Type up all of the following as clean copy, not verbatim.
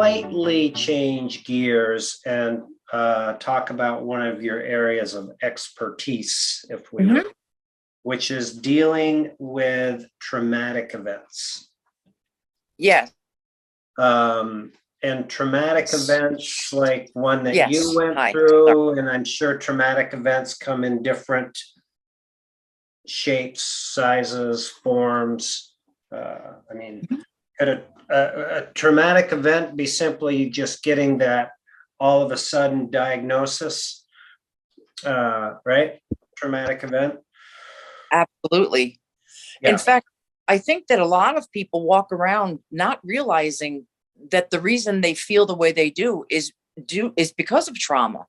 slightly change gears and talk about one of your areas of expertise, if we will, which is dealing with traumatic events. Yes. And traumatic events like one that Yes. you went Hi. through, and I'm sure traumatic events come in different shapes, sizes, forms. I mean, could a traumatic event be simply just getting that all of a sudden diagnosis, right? Traumatic event? Absolutely. Yeah. In fact, I think that a lot of people walk around not realizing that the reason they feel the way they do is because of trauma.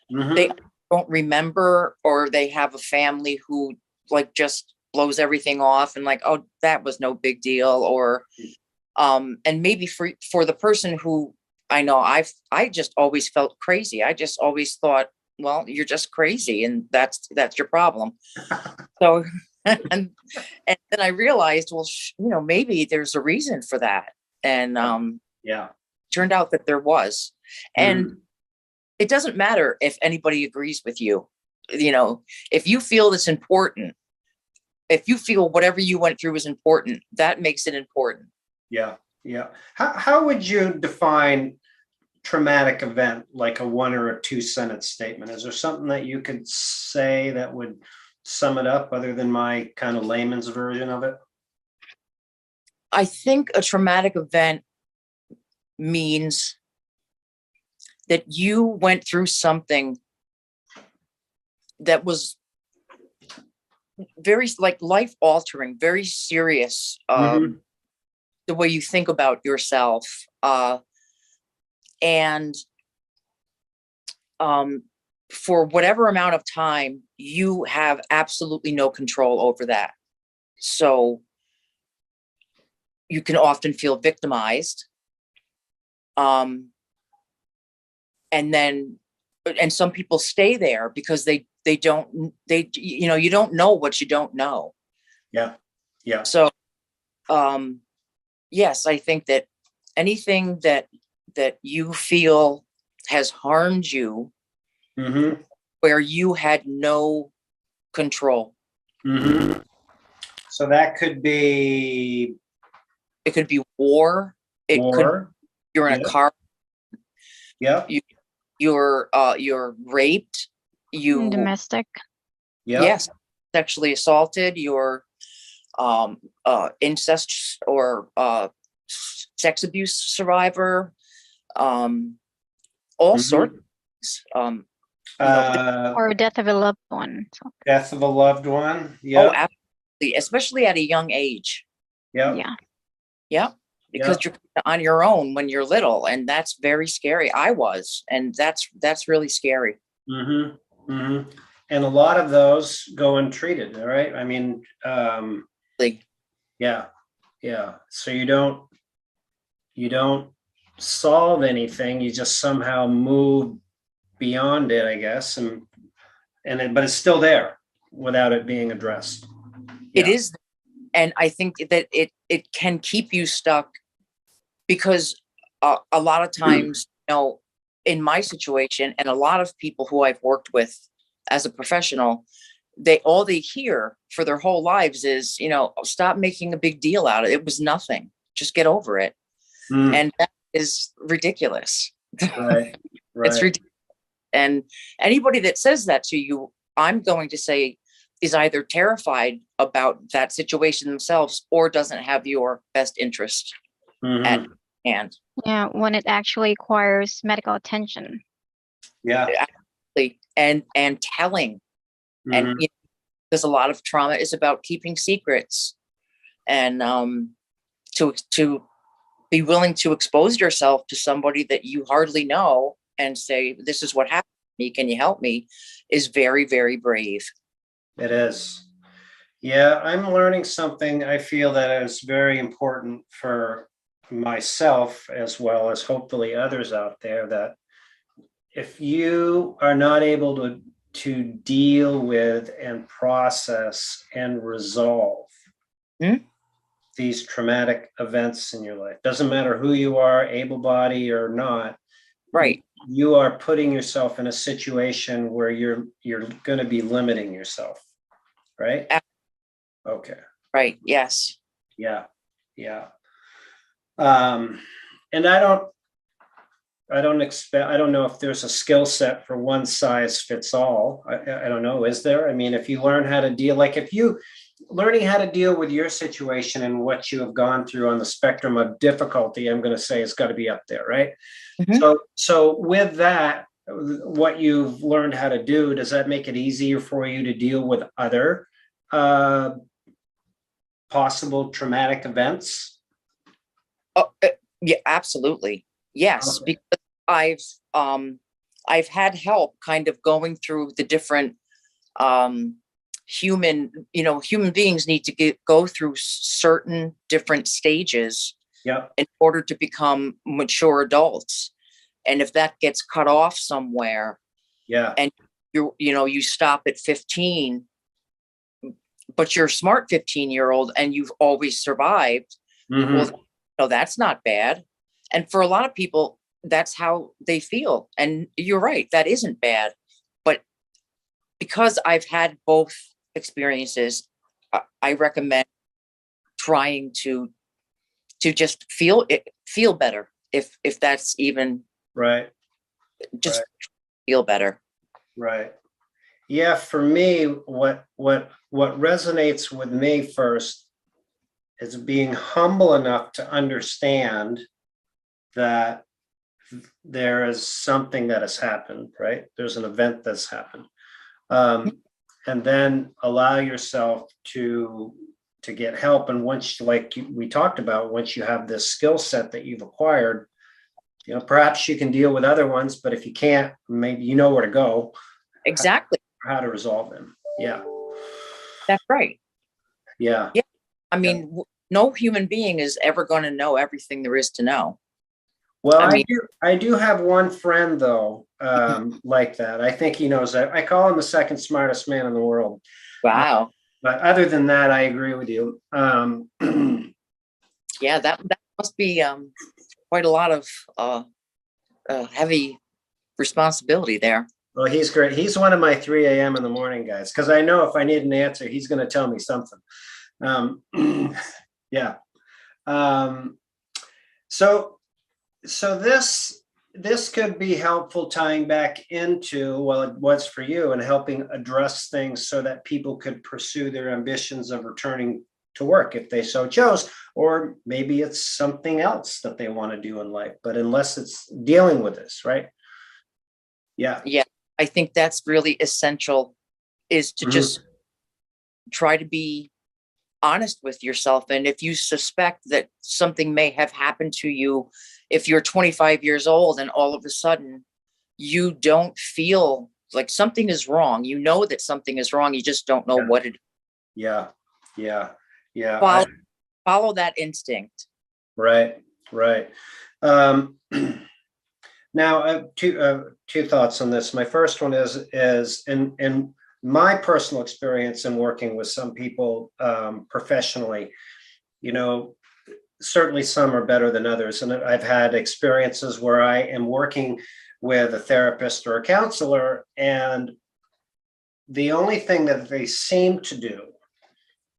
They don't remember, or they have a family who like just blows everything off and like, oh, that was no big deal. Or and maybe for the person who I know, I just always felt crazy. I just always thought, well, you're just crazy and that's your problem. So and then I realized, well, maybe there's a reason for that. And turned out that there was. And it doesn't matter if anybody agrees with you. If you feel it's important, if you feel whatever you went through is important, that makes it important. Yeah. How would you define traumatic event, like a 1 or a 2 sentence statement? Is there something that you could say that would sum it up other than my kind of layman's version of it? I think a traumatic event means that you went through something that was very like life altering, very serious, the way you think about yourself. And for whatever amount of time, you have absolutely no control over that. So you can often feel victimized. And some people stay there because you don't know what you don't know. Yeah. So, yes, I think that anything that you feel has harmed you, where you had no control. So that could be. It could be war. Could you're in a car. Yeah. You're raped. Domestic. Yes, sexually assaulted. You're incest or sex abuse survivor. All sorts. Or death of a loved one. Death of a loved one. Yeah. Oh, absolutely. Especially at a young age. Yeah. Because you're on your own when you're little, and that's very scary. I was, and that's really scary. And a lot of those go untreated, right? I mean, so you don't solve anything. You just somehow move beyond it, I guess, but it's still there without it being addressed. It is, and I think that it can keep you stuck because a lot of times, in my situation, and a lot of people who I've worked with as a professional, they hear for their whole lives is, stop making a big deal out of it. It was nothing. Just get over it. And that is ridiculous. Right. It's ridiculous. And anybody that says that to you, I'm going to say, is either terrified about that situation themselves or doesn't have your best interest at hand. Yeah, when it actually requires medical attention. Yeah. And telling. And because a lot of trauma is about keeping secrets, and to be willing to expose yourself to somebody that you hardly know and say, this is what happened to me, can you help me, is very, very brave. It is. Yeah, I'm learning something I feel that is very important for myself, as well as hopefully others out there, that if you are not able to deal with and process and resolve these traumatic events in your life. Doesn't matter who you are, able-bodied or not. Right. You are putting yourself in a situation where you're going to be limiting yourself, right? Okay. Right. Yes. Yeah. Yeah. And I don't know if there's a skill set for one size fits all. I don't know. Is there? I mean, if you learn how to deal, like if you learning how to deal with your situation and what you have gone through on the spectrum of difficulty, I'm going to say it's got to be up there, right? Mhm. So with that, what you've learned how to do, does that make it easier for you to deal with other possible traumatic events? Oh, yeah, absolutely. Yes, Okay. because I've um I've had help kind of going through the different human beings need to go through certain different stages Yeah. in order to become mature adults. And if that gets cut off somewhere Yeah. and you stop at 15, but you're a smart 15-year-old and you've always survived, well, Mm-hmm. no, that's not bad. And for a lot of people, that's how they feel. And you're right, that isn't bad. But because I've had both experiences, I recommend trying to just feel better, if that's even Right. just Right. feel better. Right. Yeah. For me, what resonates with me first is being humble enough to understand that there is something that has happened, right? There's an event that's happened. And then allow yourself to get help. And once, like we talked about, once you have this skill set that you've acquired, perhaps you can deal with other ones, but if you can't, maybe you know where to go, Exactly. how to resolve them. Yeah. That's right. Yeah. Yeah. I Yeah. mean, no human being is ever going to know everything there is to know. Well, I I mean, do. I do have one friend though, like that. I think he knows that. I call him the second smartest man in the world. Uh, wow. but other than that, I agree with you. Yeah, that must be quite a lot of heavy responsibility there. Well, he's great. He's one of my 3 a.m. in the morning guys, because I know if I need an answer, he's going to tell me something. Um, yeah. Um, so so this could be helpful tying back into, well, it was for you, and helping address things so that people could pursue their ambitions of returning to work if they so chose, or maybe it's something else that they want to do in life, but unless it's dealing with this, right? Yeah. Yeah, I think that's really essential, is to Mhm. just try to be honest with yourself. And if you suspect that something may have happened to you, if you're 25 years old and all of a sudden you don't feel like something is wrong, you know that something is wrong, you just don't know Yeah. what it is. Yeah. Yeah. Yeah. Follow that instinct. Right. Right. Um, Now, I have two thoughts on this. My first one is in my personal experience in working with some people professionally. You know, certainly some are better than others, and I've had experiences where I am working with a therapist or a counselor, and the only thing that they seem to do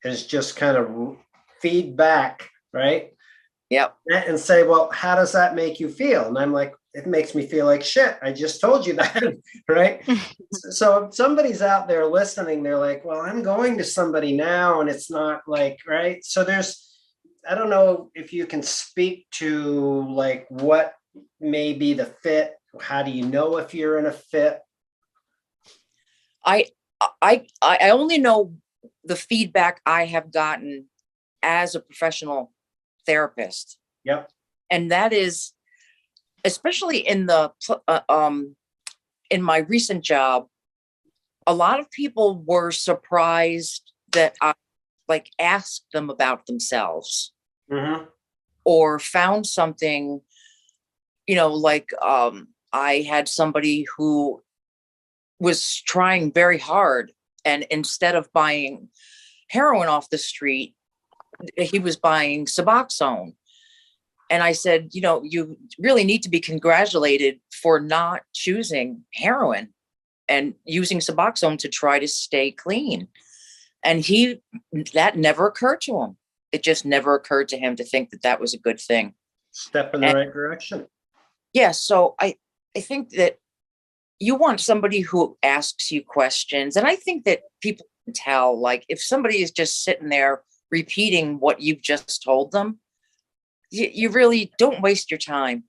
is just kind of feedback, right? Yep. And say, well, how does that make you feel? And I'm like, it makes me feel like shit. I just told you that, right? So if somebody's out there listening, they're like, well, I'm going to somebody now, and it's not like, right? So I don't know if you can speak to like what may be the fit. How do you know if you're in a fit? I I only know the feedback I have gotten as a professional therapist. Yep. And that is, especially in my recent job, a lot of people were surprised that I like asked them about themselves Mm-hmm. or found something, like I had somebody who was trying very hard, and instead of buying heroin off the street, he was buying Suboxone. And I said, you know, you really need to be congratulated for not choosing heroin and using Suboxone to try to stay clean. And that never occurred to him. It just never occurred to him to think that that was a good thing. Step in the right direction. Yeah. So I think that you want somebody who asks you questions. And I think that people can tell, like, if somebody is just sitting there repeating what you've just told them, you really don't waste your time.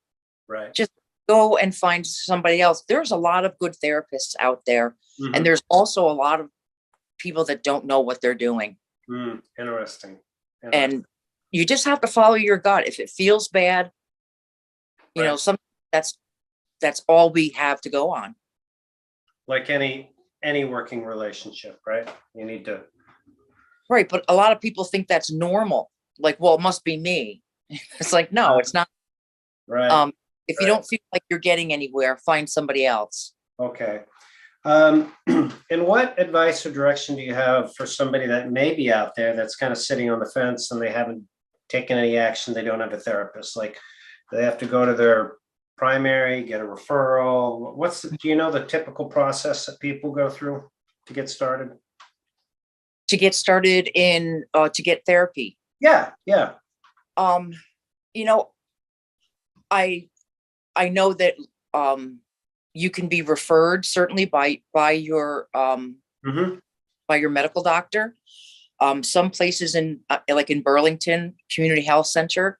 Right. Just go and find somebody else. There's a lot of good therapists out there. And there's also a lot of people that don't know what they're doing. Interesting. And you just have to follow your gut. If it feels bad, you know, that's all we have to go on. Like any working relationship, right? You need to. Right. But a lot of people think that's normal. Like, well, it must be me. It's like, no, it's not. Right. If you don't feel like you're getting anywhere, find somebody else. Okay. And what advice or direction do you have for somebody that may be out there that's kind of sitting on the fence and they haven't taken any action? They don't have a therapist. Like, they have to go to their primary, get a referral. Do you know the typical process that people go through to get started? To get started to get therapy. Yeah. You know, I know that you can be referred certainly by your medical doctor. Some places like in Burlington Community Health Center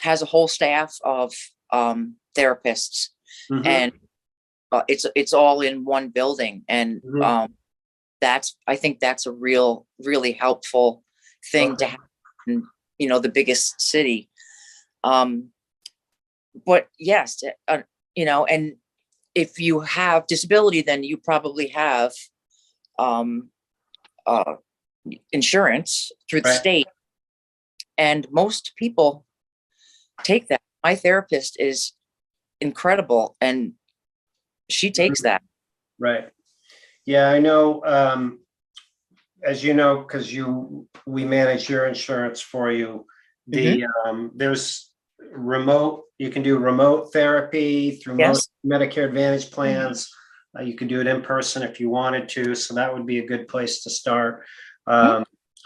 has a whole staff of therapists, and it's all in one building, and I think that's a really helpful thing to have in, you know, the biggest city. But yes, you know, and if you have disability, then you probably have insurance through the state, and most people take that. My therapist is incredible, and she takes that. Right. Yeah, I know. As you know, because we manage your insurance for you. There's you can do remote therapy through most Medicare Advantage plans. You can do it in person if you wanted to. So that would be a good place to start. I'm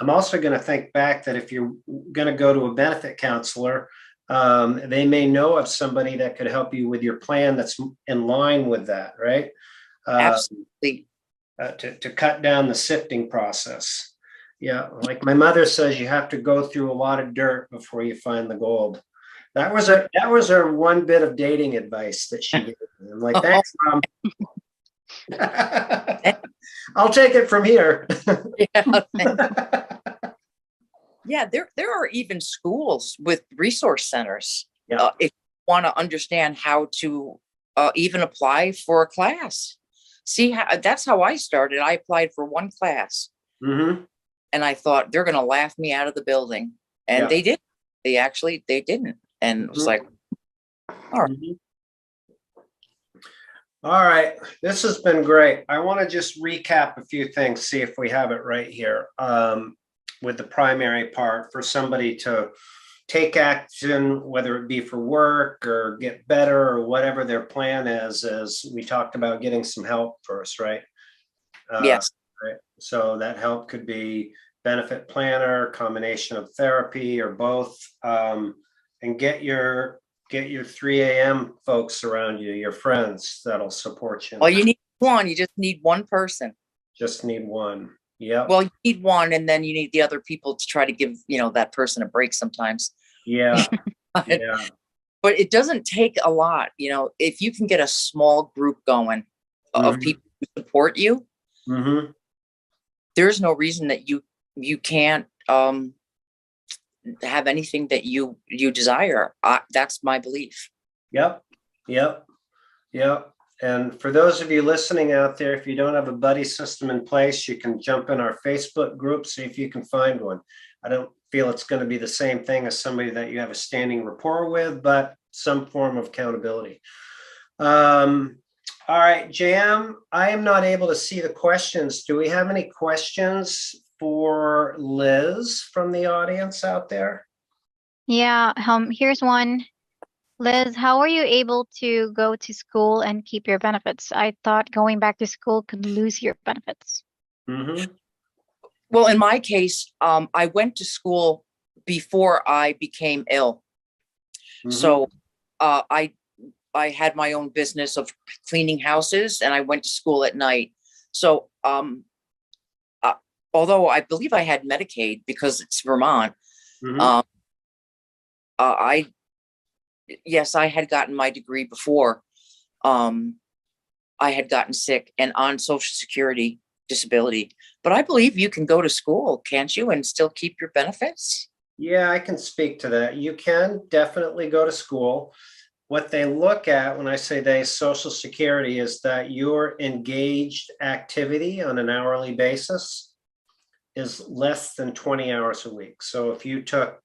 also going to think back that if you're going to go to a benefit counselor, they may know of somebody that could help you with your plan that's in line with that, right? Absolutely. To cut down the sifting process. Yeah, like my mother says, you have to go through a lot of dirt before you find the gold. That was her one bit of dating advice that she gave me. I'm like, thanks, Mom. I'll take it from here. Yeah, there are even schools with resource centers. Yeah. If you want to understand how to even apply for a class. That's how I started. I applied for one class, and I thought they're going to laugh me out of the building, and they did. They didn't, and it was like, all right. All right, this has been great. I want to just recap a few things, see if we have it right here. With the primary part, for somebody to take action, whether it be for work or get better or whatever their plan is, as we talked about getting some help first, right? Yes. Right. So that help could be benefit planner, combination of therapy, or both, and get your 3 a.m. folks around you, your friends that'll support you. Well, you need one. You just need one person. Just need one. Yeah. Well, you need one, and then you need the other people to try to give, you know, that person a break sometimes. Yeah. But it doesn't take a lot. You know, if you can get a small group going of people who support you, there's no reason that you can't have anything that you desire. That's my belief. Yep. And for those of you listening out there, if you don't have a buddy system in place, you can jump in our Facebook group, see if you can find one. I don't feel it's going to be the same thing as somebody that you have a standing rapport with, but some form of accountability. All right, Jam, I am not able to see the questions. Do we have any questions for Liz from the audience out there. Yeah, here's one. Liz, how are you able to go to school and keep your benefits? I thought going back to school could lose your benefits. Mm-hmm. Well, in my case, I went to school before I became ill. Mm-hmm. So I had my own business of cleaning houses, and I went to school at night. So although I believe I had Medicaid because it's Vermont, Mm-hmm. Yes, I had gotten my degree before I had gotten sick and on Social Security disability. But I believe you can go to school, can't you, and still keep your benefits? Yeah, I can speak to that. You can definitely go to school. What they look at when I say they, Social Security, is that your engaged activity on an hourly basis is less than 20 hours a week. So if you took,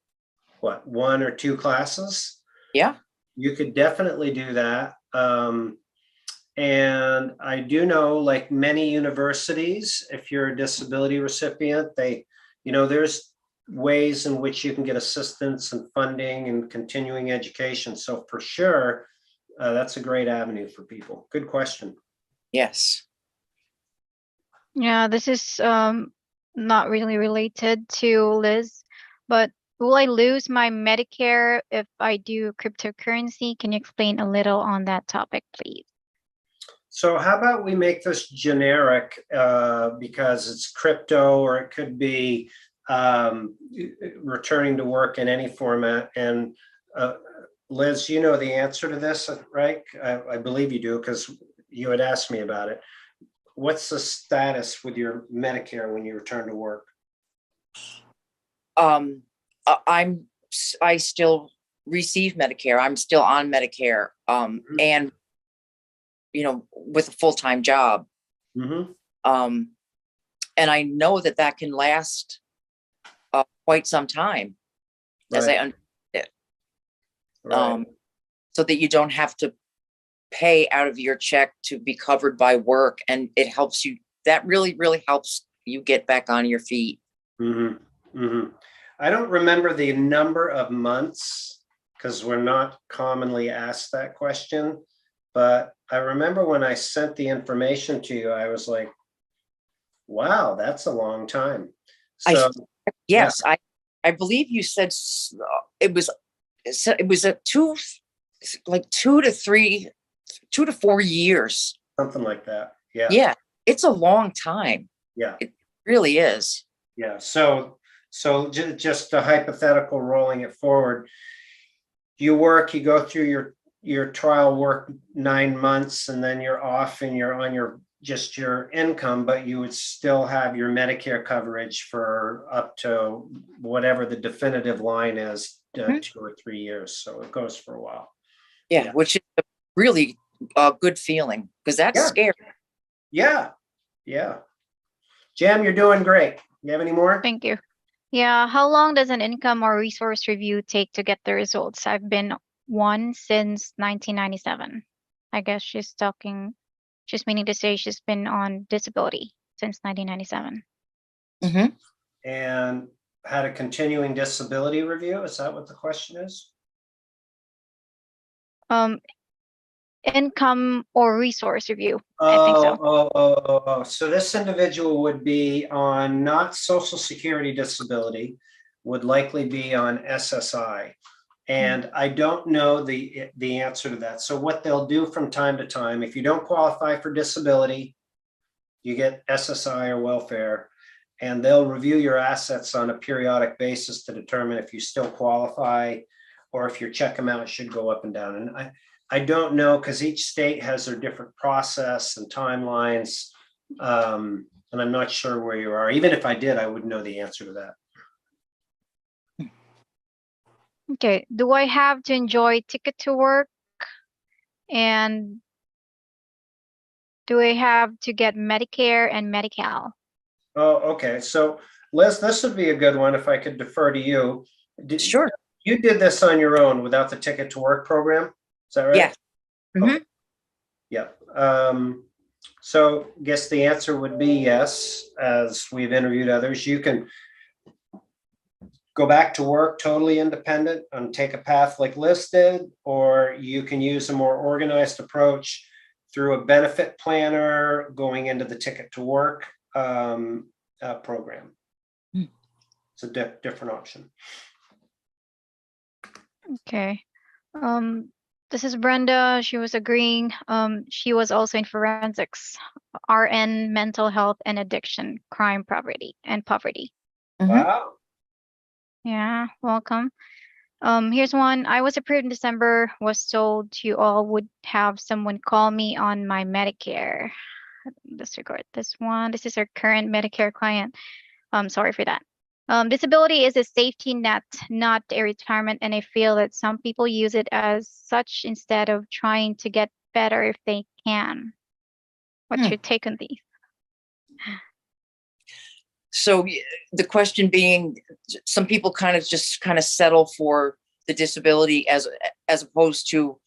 what, 1 or 2 classes, Yeah. you could definitely do that. And I do know, like many universities, if you're a disability recipient, there's ways in which you can get assistance and funding and continuing education. So for sure, that's a great avenue for people. Good question. Yes. Yeah, this is not really related to Liz, but will I lose my Medicare if I do cryptocurrency? Can you explain a little on that topic, please? So how about we make this generic because it's crypto, or it could be returning to work in any format. And Liz, you know the answer to this, right? I believe you do, because you had asked me about it. What's the status with your Medicare when you return to work? I still receive Medicare. I'm still on Medicare. Mm-hmm. And with a full-time job. Mm-hmm. And I know that can last quite some time, as I understand it. Right. So that you don't have to pay out of your check to be covered by work, and it helps you. That really, really helps you get back on your feet. Mm-hmm. Mm-hmm. I don't remember the number of months because we're not commonly asked that question. But I remember when I sent the information to you, I was like, wow, that's a long time. So yes, yeah. I believe you said it was a 2 to 4 years. Something like that. Yeah. Yeah. It's a long time. Yeah. It really is. Yeah. So just a hypothetical, rolling it forward. You work, you go through your trial work 9 months, and then you're off and you're on your income, but you would still have your Medicare coverage for up to whatever the definitive line is, 2 or 3 years. So it goes for a while. Yeah. Which is a really good feeling, because that's scary. Yeah. Yeah. Jam, you're doing great. You have any more? Thank you. Yeah, how long does an income or resource review take to get the results? I've been one since 1997. I guess she's meaning to say she's been on disability since 1997. Mm-hmm. And had a continuing disability review? Is that what the question is? Income or resource review. I think so. So this individual would be on not Social Security disability, would likely be on SSI. And I don't know the answer to that. So what they'll do from time to time, if you don't qualify for disability, you get SSI or welfare, and they'll review your assets on a periodic basis to determine if you still qualify or if your check amount should go up and down. And I don't know, because each state has their different process and timelines. And I'm not sure where you are. Even if I did, I wouldn't know the answer to that. Okay. Do I have to enjoy Ticket to Work? And do I have to get Medicare and Medi-Cal? Oh, okay. So Liz, this would be a good one if I could defer to you. Sure. You did this on your own without the Ticket to Work program? Is that right? Yeah. Mm-hmm. Okay. Yeah. So I guess the answer would be yes, as we've interviewed others. You can go back to work totally independent and take a path like Liz did, or you can use a more organized approach through a benefit planner going into the Ticket to Work program. It's a different option. Okay. This is Brenda. She was agreeing. She was also in forensics, RN, mental health and addiction, crime, poverty, and poverty. Wow. Yeah, welcome. Here's one. I was approved in December, was told you all would have someone call me on my Medicare. Disregard this one. This is our current Medicare client. Sorry for that. Disability is a safety net, not a retirement, and I feel that some people use it as such instead of trying to get better if they can. What's your take on these? So the question being, some people kind of settle for the disability as opposed to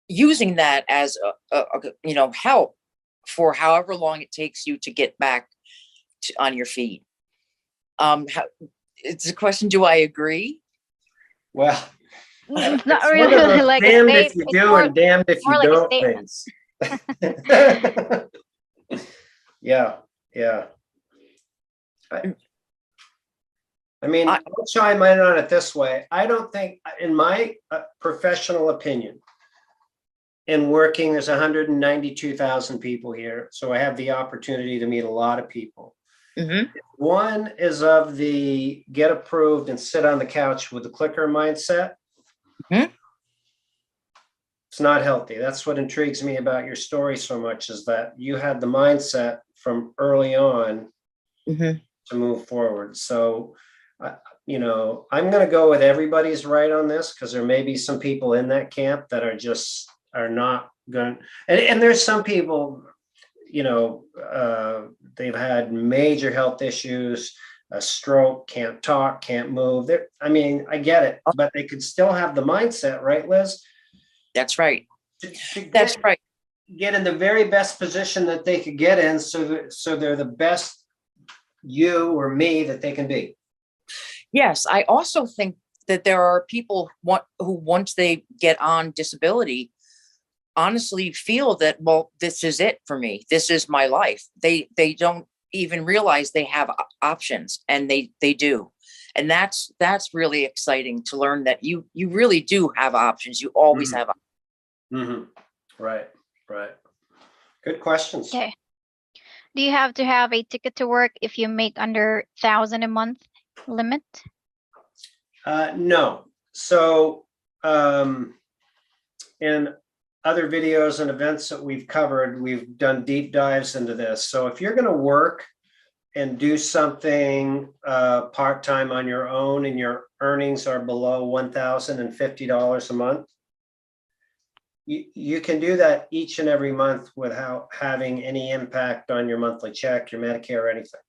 using that as a help for however long it takes you to get back on your feet. It's a question, do I agree? Well, it's not really like a damned statement. if you do and damned if you like don't things. Yeah. I mean, I'll chime in on it this way. I don't think, in my professional opinion, in working, there's 192,000 people here. So I have the opportunity to meet a lot of people. One is of the get approved and sit on the couch with the clicker mindset. It's not healthy. That's what intrigues me about your story so much, is that you had the mindset from early on to move forward. So, I'm going to go with everybody's right on this, because there may be some people in that camp that are not going. And there's some people, they've had major health issues, a stroke, can't talk, can't move. I get it, but they could still have the mindset, right, Liz? That's right. That's right. Get in the very best position that they could get in, so they're the best you or me that they can be. Yes, I also think that there are people who, once they get on disability, honestly feel that, well, this is it for me. This is my life. They don't even realize they have options, and they do. And that's really exciting to learn that you really do have options. You always have options. Right. Good questions. Okay. Do you have to have a ticket to work if you make under 1,000 a month limit? No. So in other videos and events that we've covered, we've done deep dives into this. So if you're going to work and do something part-time on your own and your earnings are below $1,050 a month, you can do that each and every month without having any impact on your monthly check, your Medicare, or anything.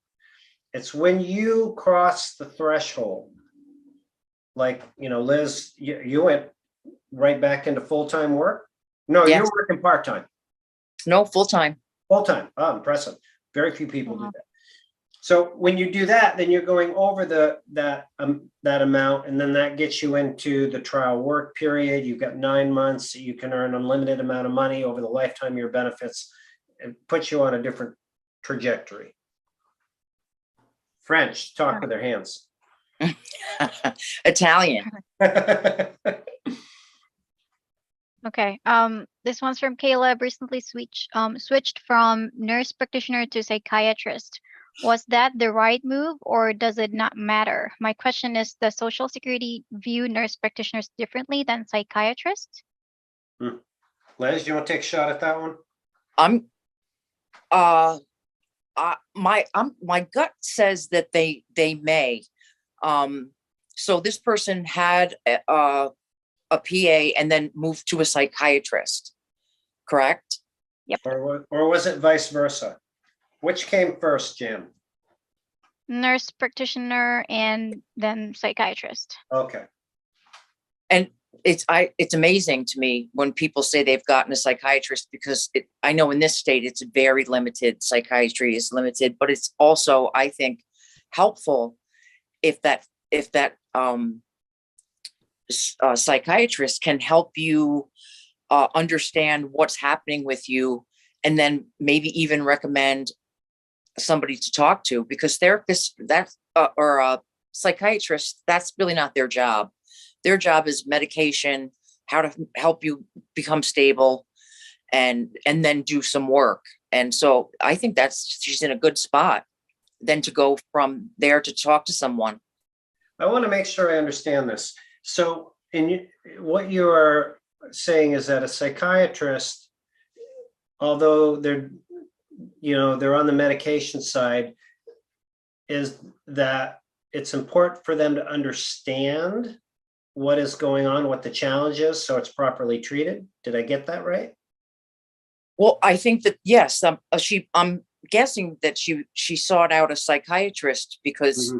It's when you cross the threshold, like, Liz, you went right back into full-time work. No, Yes. You're working part-time. No, full-time. Full-time. Oh, impressive. Very few people do that. So when you do that, then you're going over that amount, and then that gets you into the trial work period. You've got 9 months. You can earn unlimited amount of money over the lifetime of your benefits. It puts you on a different trajectory. French, talk with their hands. Italian. Okay. This one's from Caleb. Recently switched from nurse practitioner to psychiatrist. Was that the right move, or does it not matter? My question is, does Social Security view nurse practitioners differently than psychiatrists? Liz, you want to take a shot at that one? My gut says that they may. So this person had a PA and then moved to a psychiatrist, correct? Yep. Or was it vice versa? Which came first, Jim? Nurse practitioner and then psychiatrist. Okay. And it's amazing to me when people say they've gotten a psychiatrist, because I know in this state it's very limited. Psychiatry is limited, but it's also, I think, helpful if that psychiatrist can help you understand what's happening with you, and then maybe even recommend somebody to talk to, because therapists or psychiatrists, that's really not their job. Their job is medication, how to help you become stable, and then do some work. And so I think she's in a good spot then to go from there to talk to someone. I want to make sure I understand this. So what you are saying is that a psychiatrist, although they're on the medication side, is that it's important for them to understand what is going on, what the challenge is, so it's properly treated. Did I get that right? Well, I think that, yes, I'm guessing that she sought out a psychiatrist because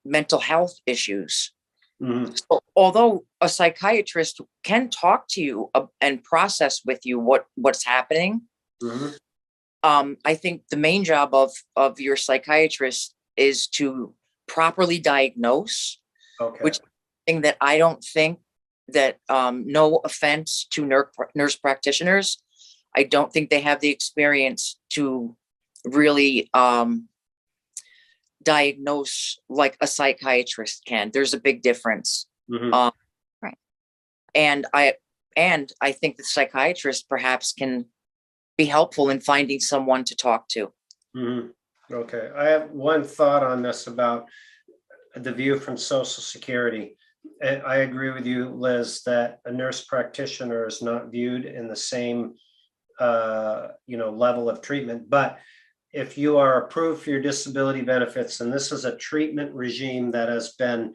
mental health issues. So although a psychiatrist can talk to you and process with you what's happening, I think the main job of your psychiatrist is to properly diagnose, which is something that I don't think that, no offense to nurse practitioners, I don't think they have the experience to really diagnose like a psychiatrist can. There's a big difference. Right. And I think the psychiatrist perhaps can be helpful in finding someone to talk to. Okay, I have one thought on this about the view from Social Security. And I agree with you, Liz, that a nurse practitioner is not viewed in the same level of treatment. But if you are approved for your disability benefits, and this is a treatment regime that has been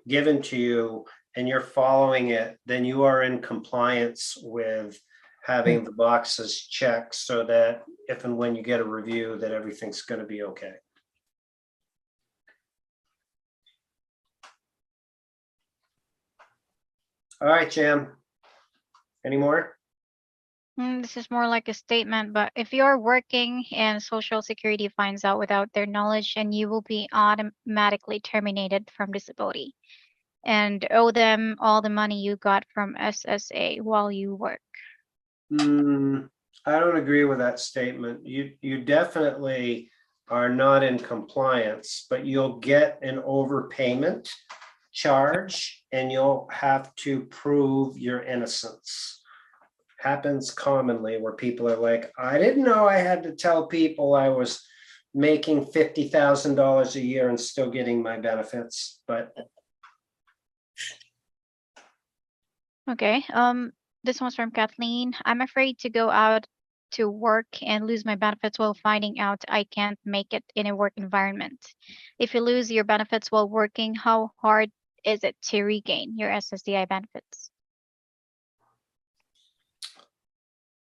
given to you, and you're following it, then you are in compliance with having the boxes checked, so that if and when you get a review, that everything's going to be okay. All right, Jam. Any more? This is more like a statement, but if you're working and Social Security finds out without their knowledge, and you will be automatically terminated from disability and owe them all the money you got from SSA while you work. I don't agree with that statement. You definitely are not in compliance, but you'll get an overpayment charge, and you'll have to prove your innocence. Happens commonly where people are like, I didn't know I had to tell people I was making $50,000 a year and still getting my benefits. But okay, this one's from Kathleen. I'm afraid to go out to work and lose my benefits while finding out I can't make it in a work environment. If you lose your benefits while working, how hard is it to regain your SSDI benefits?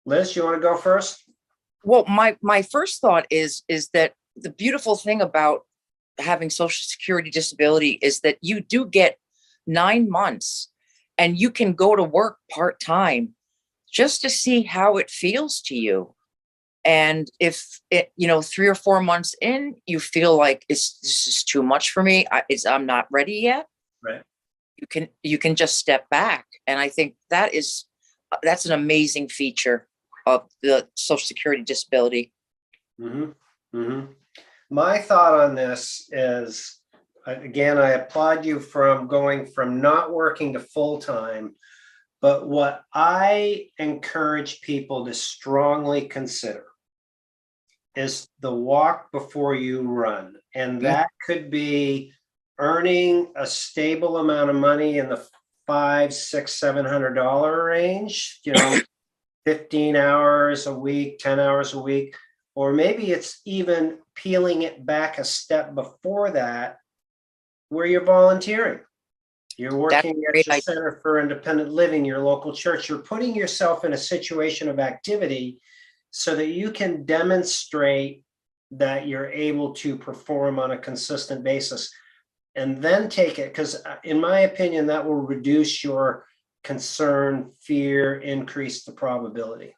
Liz, you want to go first? Well, my first thought is that the beautiful thing about having Social Security disability is that you do get 9 months, and you can go to work part-time just to see how it feels to you. And if it, 3 or 4 months in, you feel like this is too much for me, I'm not ready yet. Right. You can just step back. And I think that's an amazing feature of the Social Security disability. My thought on this is, again, I applaud you from going from not working to full-time, but what I encourage people to strongly consider is the walk before you run. And that could be earning a stable amount of money in the $500, $600, $700 range, 15 hours a week, 10 hours a week, or maybe it's even peeling it back a step before that, where you're volunteering. You're working at your Center for Independent Living, your local church. You're putting yourself in a situation of activity so that you can demonstrate that you're able to perform on a consistent basis. and then take it, because in my opinion, that will reduce your concern, fear, increase the probability.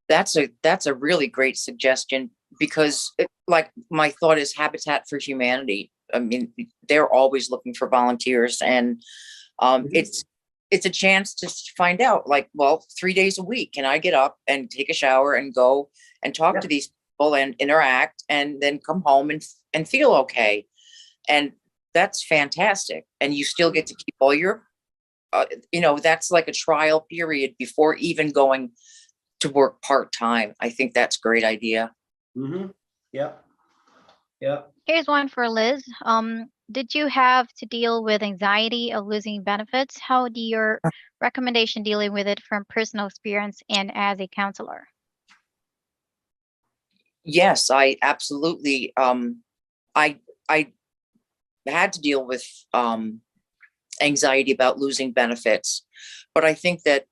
That's a really great suggestion, because like my thought is Habitat for Humanity. I mean, they're always looking for volunteers, and it's a chance to find out, like, well, 3 days a week, can I get up and take a shower and go and talk to these people and interact, and then come home and feel okay. And that's fantastic. And you still get to keep all your, that's like a trial period before even going to work part-time. I think that's a great idea. Yeah. Yeah. Here's one for Liz. Did you have to deal with anxiety of losing benefits? How do your recommendation dealing with it from personal experience and as a counselor? Yes, I absolutely, I had to deal with anxiety about losing benefits. But I think that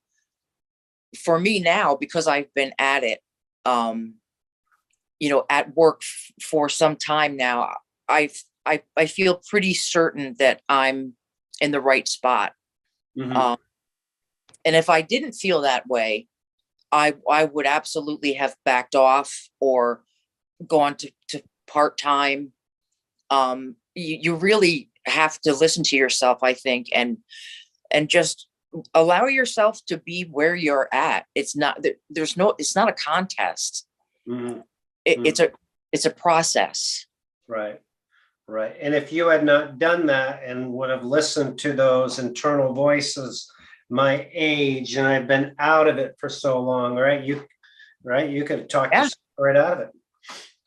for me now, because I've been at it, at work for some time now, I feel pretty certain that I'm in the right spot. And if I didn't feel that way, I would absolutely have backed off or gone to part-time. You really have to listen to yourself, I think, and just allow yourself to be where you're at. It's not it's not a contest. It's a process. Right. Right. And if you had not done that and would have listened to those internal voices, my age, and I've been out of it for so long, right? You could have talked yourself right out of it.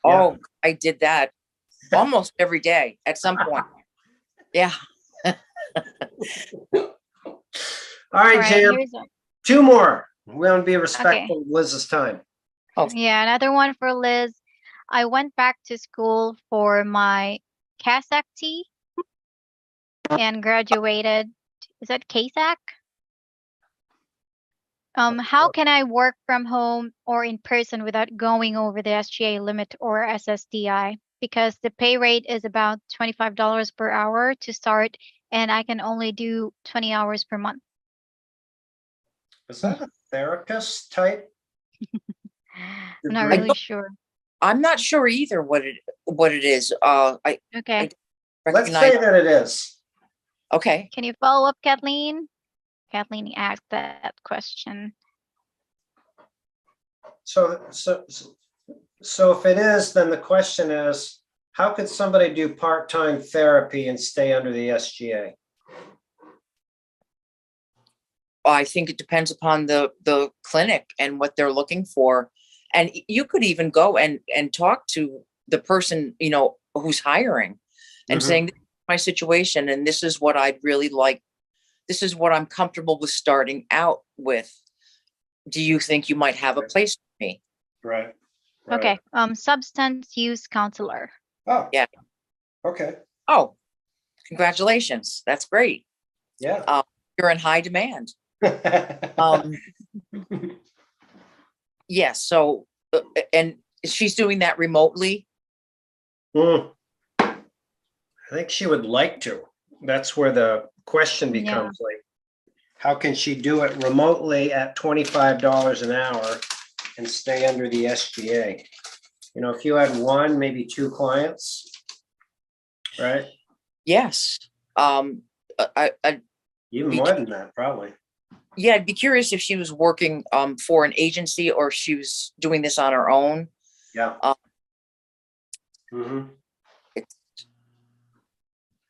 Oh, I did that almost every day at some point. Yeah. All right, Jam. 2 more. We want to be respectful of Liz's time. Oh. Yeah, another one for Liz. I went back to school for my CASAC and graduated. Is that CASAC? How can I work from home or in person without going over the SGA limit or SSDI? Because the pay rate is about $25 per hour to start, and I can only do 20 hours per month. Is that a therapist type? I'm not really sure. I'm not sure either what it is. Okay. Let's say that it is. Okay. Can you follow up, Kathleen? Kathleen asked that question. So if it is, then the question is, how could somebody do part-time therapy and stay under the SGA? I think it depends upon the clinic and what they're looking for. And you could even go and talk to the person, who's hiring and saying, this is my situation, and this is what I'd really like. This is what I'm comfortable with starting out with. Do you think you might have a place for me? Right. Okay. Substance use counselor. Oh, yeah. Okay. Oh, congratulations. That's great. Yeah. You're in high demand. Yes. So, and she's doing that remotely. I think she would like to. That's where the question becomes like, how can she do it remotely at $25 an hour and stay under the SGA? If you had 1, maybe 2 clients, right? Yes. Even more than that, probably. Yeah, I'd be curious if she was working for an agency or if she was doing this on her own. Yeah.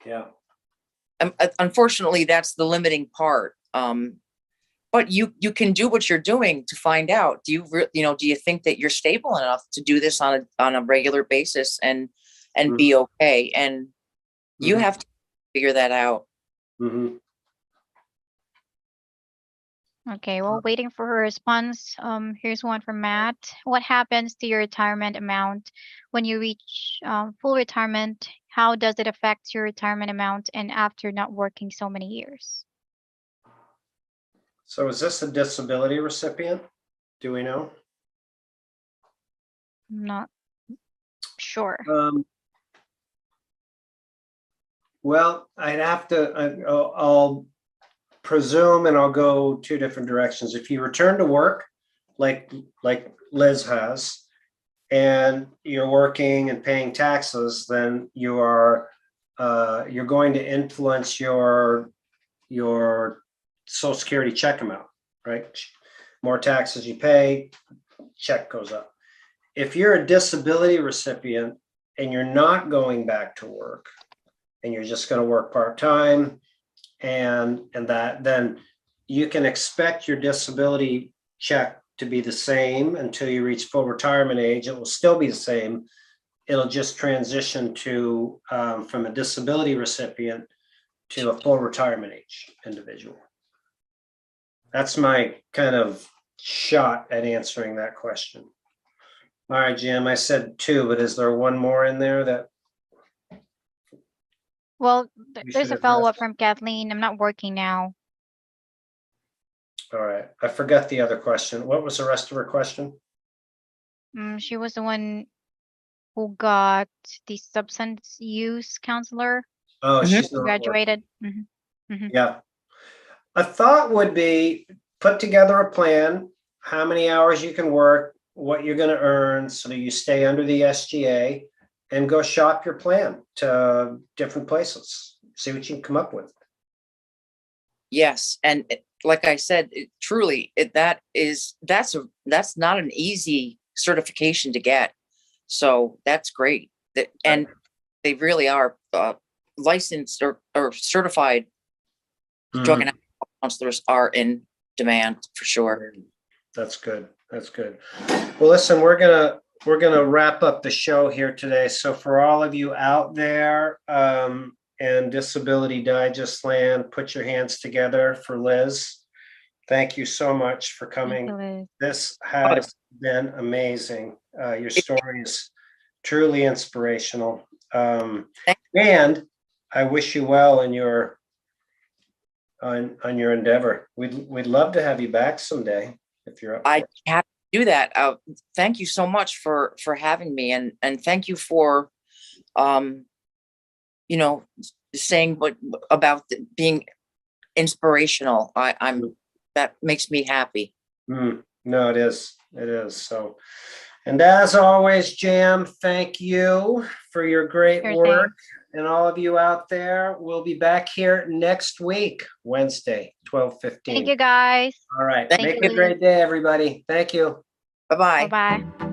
Yeah. Unfortunately, that's the limiting part. But you can do what you're doing to find out. Do you think that you're stable enough to do this on a regular basis and be okay? And you have to figure that out. Okay, well, waiting for her response. Here's one from Matt. What happens to your retirement amount when you reach full retirement? How does it affect your retirement amount and after not working so many years? So is this a disability recipient? Do we know? I'm not sure. Well, I'd have to, I'll presume, and I'll go two different directions. If you return to work, like Liz has, and you're working and paying taxes, then you're going to influence your Social Security check amount, right? More taxes you pay, check goes up. If you're a disability recipient and you're not going back to work, and you're just going to work part-time, and that, then you can expect your disability check to be the same until you reach full retirement age. It will still be the same. It'll just transition to from a disability recipient to a full retirement age individual. That's my kind of shot at answering that question. All right, Jim, I said two, but is there one more in there that? Well, You there's should a follow-up address? from Kathleen. I'm not working now. All right, I forgot the other question. What was the rest of her question? She was the one who got the substance use counselor, Oh, Mhm. she's not working. graduated. Yeah. A thought would be put together a plan, how many hours you can work, what you're going to earn so that you stay under the SGA, and go shop your plan to different places. See what you can come up with. Yes, and like I said, truly, that's not an easy certification to get. So that's great. And they really are licensed or certified drug and alcohol counselors are in demand for sure. That's good. That's good. Well, listen, we're gonna wrap up the show here today. So for all of you out there and Disability Digest land, put your hands together for Liz. Thank you so much for coming. Liz. This has been amazing. Your story is truly inspirational. And I wish you well in your on your endeavor. We'd love to have you back someday if you're up for I it. have to do that. Thank you so much for having me, and thank you for saying what about being inspirational. I'm that makes me happy. No, it is. It is. So, and as always, Jam, thank you for your great Sure work. thing. And all of you out there, we'll be back here next week, Wednesday, 12:15. Thank you, guys. All right. Thank Make you, it a Liz. great day, everybody. Thank you. Bye-bye. Bye-bye.